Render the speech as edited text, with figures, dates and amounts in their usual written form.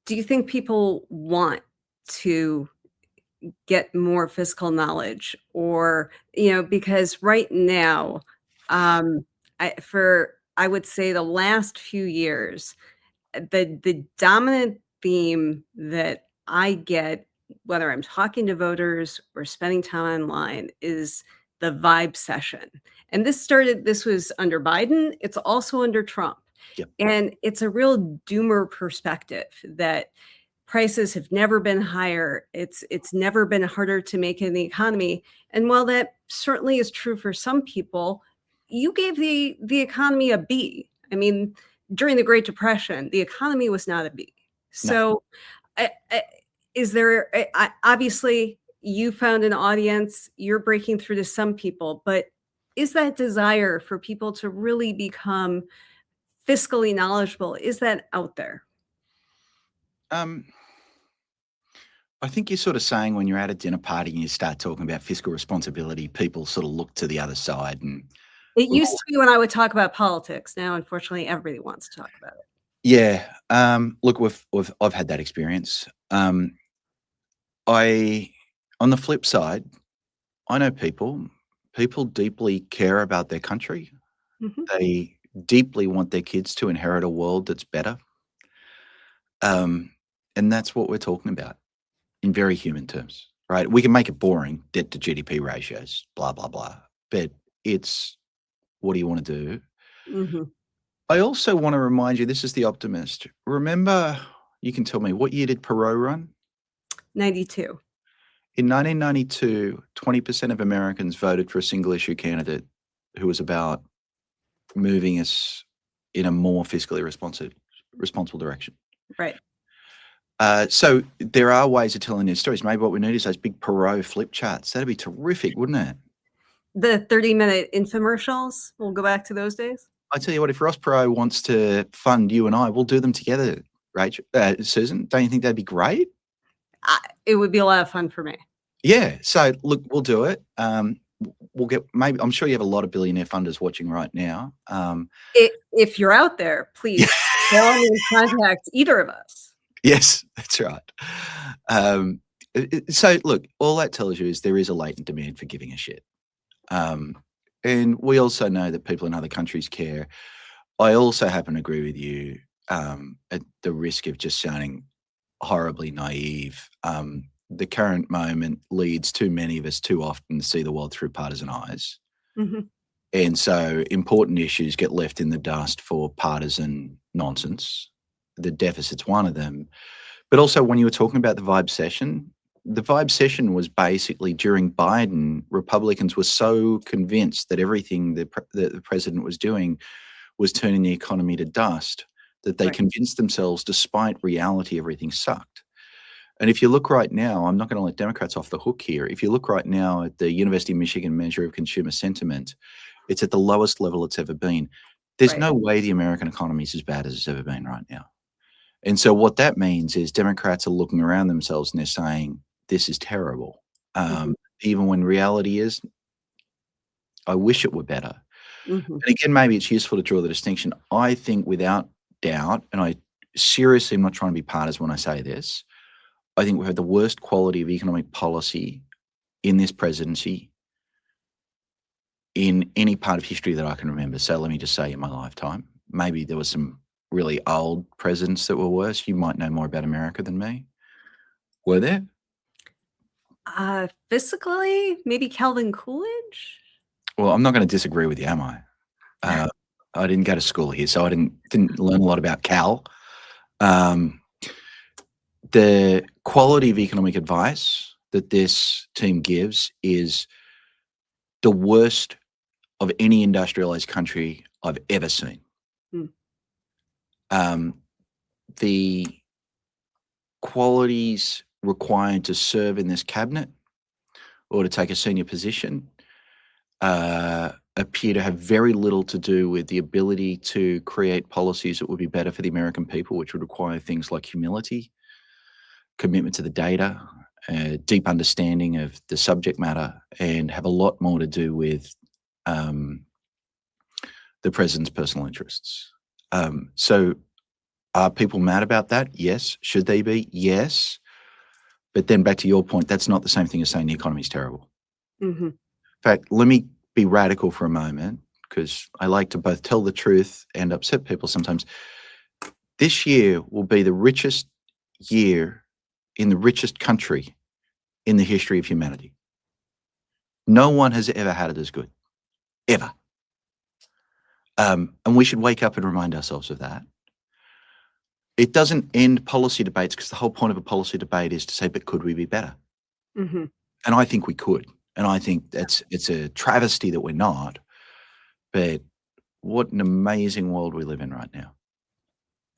Do you think people want to get more fiscal knowledge? Or, because right now, I would say the last few years, the dominant theme that I get, whether I'm talking to voters or spending time online, is the vibe session. And this was under Biden, it's also under Trump. Yep. And it's a real doomer perspective that prices have never been higher. It's never been harder to make in the economy. And while that certainly is true for some people, you gave the economy a B. I mean, during the Great Depression, the economy was not a B. No. So, is there? Obviously, you found an audience. You're breaking through to some people, but is that desire for people to really become fiscally knowledgeable? Is that out there? I think you're sort of saying when you're at a dinner party and you start talking about fiscal responsibility, people sort of look to the other side. And It we've used all, to be when I would talk about politics. Now, unfortunately, everybody wants to talk about it. yeah. Look, I've had that experience. On the flip side, I know people deeply care about their country. Mhm. They deeply want their kids to inherit a world that's better. And that's what we're talking about in very human terms, right? We can make it boring, debt to GDP ratios, blah, blah, blah. But it's what do you want to do? Mhm. I also want to remind you, this is the optimist. Remember, you can tell me, what year did Perot run? 92. In 1992, 20% of Americans voted for a single issue candidate who was about moving us in a more fiscally responsible direction. Right. So there are ways of telling these stories. Maybe what we need is those big Perot flip charts. That'd be terrific, wouldn't it? The 30-minute infomercials, we'll go back to those days? I tell you what, if Ross Perot wants to fund you and I, we'll do them together, Rachel, Susan. Don't you think that'd be great? It would be a lot of fun for me. Yeah. So look, we'll do it. We'll get maybe. I'm sure you have a lot of billionaire funders watching right now. If you're out there, please, by all means, contact either of us. Yes, that's right. So look, all that tells you is there is a latent demand for giving a shit. And we also know that people in other countries care. I also happen to agree with you at the risk of just sounding horribly naive. The current moment leads too many of us too often to see the world through partisan eyes. Mhm. And so important issues get left in the dust for partisan nonsense. The deficit's one of them. But also when you were talking about the vibe session was basically during Biden, Republicans were so convinced that everything that the president was doing was turning the economy to dust that they Right. convinced themselves, despite reality, everything sucked. And if you look right now, I'm not going to let Democrats off the hook here. If you look right now at the University of Michigan measure of consumer sentiment, it's at the lowest level it's ever been. There's Right. no way the American economy is as bad as it's ever been right now. And so what that means is Democrats are looking around themselves and they're saying, this is terrible. Mhm. Even when reality is, I wish it were better. Mhm. And again, maybe it's useful to draw the distinction. I think without doubt, and I seriously am not trying to be partisan when I say this, I think we have the worst quality of economic policy in this presidency in any part of history that I can remember. So let me just say in my lifetime, maybe there were some really old presidents that were worse. You might know more about America than me. Were there? Physically, maybe Calvin Coolidge? Well, I'm not going to disagree with you, am I? I didn't go to school here, so I didn't learn a lot about Cal. The quality of economic advice that this team gives is the worst of any industrialized country I've ever seen. Mm. The qualities required to serve in this cabinet or to take a senior position appear to have very little to do with the ability to create policies that would be better for the American people, which would require things like humility, commitment to the data, deep understanding of the subject matter, and have a lot more to do with the president's personal interests. So Are people mad about that? Yes. Should they be? Yes. But then back to your point, that's not the same thing as saying the economy is terrible. Hmm. In fact, let me be radical for a moment, because I like to both tell the truth and upset people sometimes. This year will be the richest year in the richest country in the history of humanity. No one has ever had it as good, ever. And we should wake up and remind ourselves of that. It doesn't end policy debates, because the whole point of a policy debate is to say, but could we be better? Hmm. And I think we could. And I think it's a travesty that we're not. But what an amazing world we live in right now.